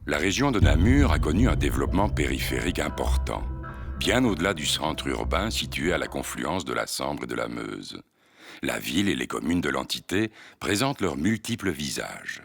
La région de Namur a connu un développement périphérique important, bien au-delà du centre urbain situé à la confluence de la Sambre et de la Meuse. La ville et les communes de l'entité présentent leurs multiples visages.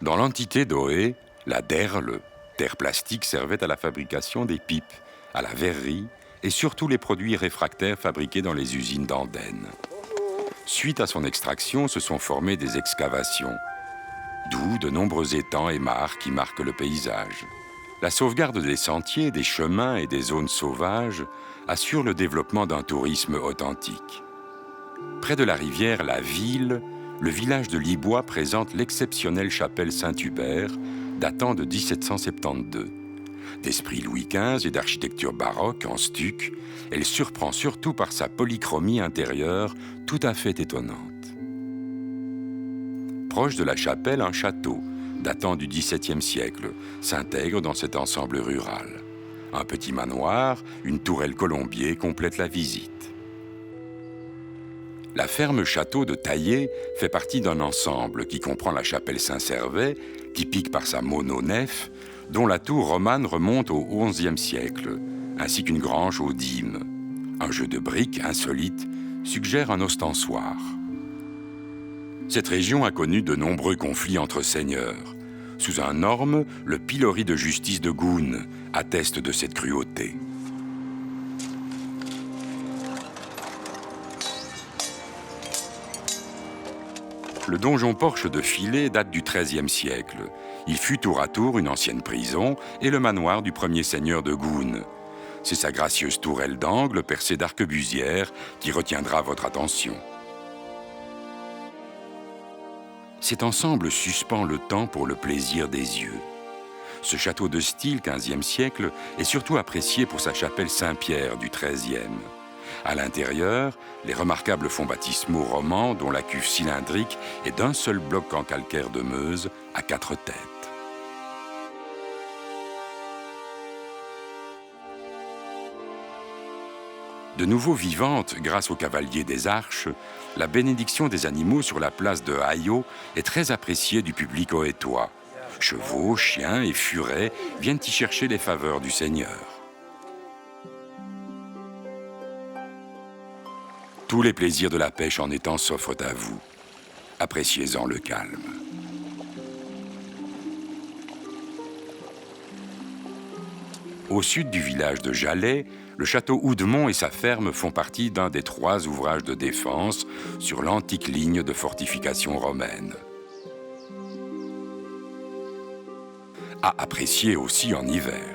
Dans l'entité d'Oé, la derle, terre plastique, servait à la fabrication des pipes, à la verrerie et surtout les produits réfractaires fabriqués dans les usines d'Andenne. Suite à son extraction, se sont formées des excavations, d'où de nombreux étangs et mares qui marquent le paysage. La sauvegarde des sentiers, des chemins et des zones sauvages assure le développement d'un tourisme authentique. Près de la rivière La Ville, le village de Libois présente l'exceptionnelle chapelle Saint-Hubert, datant de 1772. D'esprit Louis XV et d'architecture baroque en stuc, elle surprend surtout par sa polychromie intérieure tout à fait étonnante. Proche de la chapelle, un château, datant du XVIIe siècle, s'intègre dans cet ensemble rural. Un petit manoir, une tourelle colombier complètent la visite. La ferme château de Taillé fait partie d'un ensemble qui comprend la chapelle Saint-Servais, typique par sa mononef, dont la tour romane remonte au XIe siècle, ainsi qu'une grange aux dîmes. Un jeu de briques insolite suggère un ostensoir. Cette région a connu de nombreux conflits entre seigneurs. Sous un orme, le pilori de justice de Goun atteste de cette cruauté. Le donjon-porche de Filet date du XIIIe siècle. Il fut tour à tour une ancienne prison et le manoir du premier seigneur de Goun. C'est sa gracieuse tourelle d'angle percée d'arquebusières qui retiendra votre attention. Cet ensemble suspend le temps pour le plaisir des yeux. Ce château de style XVe siècle est surtout apprécié pour sa chapelle Saint-Pierre du XIIIe. À l'intérieur, les remarquables fonds baptismaux romans dont la cuve cylindrique est d'un seul bloc en calcaire de Meuse à 4 têtes. De nouveau vivante grâce au cavalier des Arches, la bénédiction des animaux sur la place de Hayot est très appréciée du public oétois. Chevaux, chiens et furets viennent y chercher les faveurs du Seigneur. Tous les plaisirs de la pêche en étang s'offrent à vous. Appréciez-en le calme. Au sud du village de Jalais, le château Houdemont et sa ferme font partie d'un des 3 ouvrages de défense sur l'antique ligne de fortification romaine. À apprécier aussi en hiver.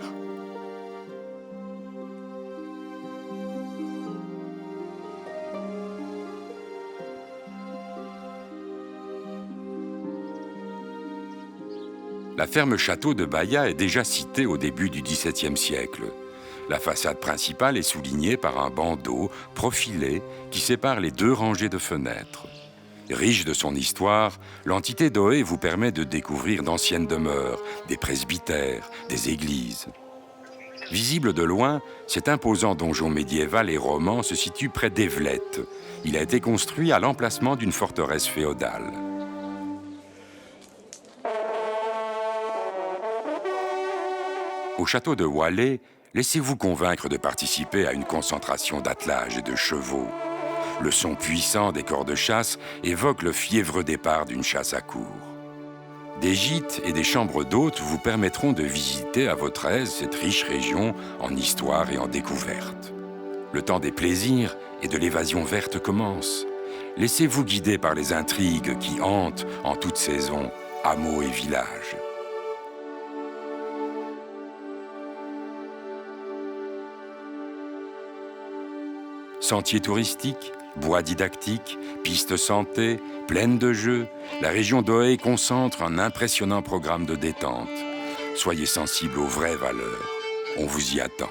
La ferme château de Baillat est déjà citée au début du XVIIe siècle. La façade principale est soulignée par un bandeau profilé qui sépare les 2 rangées de fenêtres. Riche de son histoire, l'entité d'Oé vous permet de découvrir d'anciennes demeures, des presbytères, des églises. Visible de loin, cet imposant donjon médiéval et roman se situe près d'Evelette. Il a été construit à l'emplacement d'une forteresse féodale. Au château de Wallet, laissez-vous convaincre de participer à une concentration d'attelages et de chevaux. Le son puissant des cors de chasse évoque le fiévreux départ d'une chasse à courre. Des gîtes et des chambres d'hôtes vous permettront de visiter à votre aise cette riche région en histoire et en découverte. Le temps des plaisirs et de l'évasion verte commence. Laissez-vous guider par les intrigues qui hantent en toute saison hameaux et villages. Sentiers touristiques, bois didactiques, pistes santé, plaines de jeux, la région d'Ohé concentre un impressionnant programme de détente. Soyez sensibles aux vraies valeurs. On vous y attend.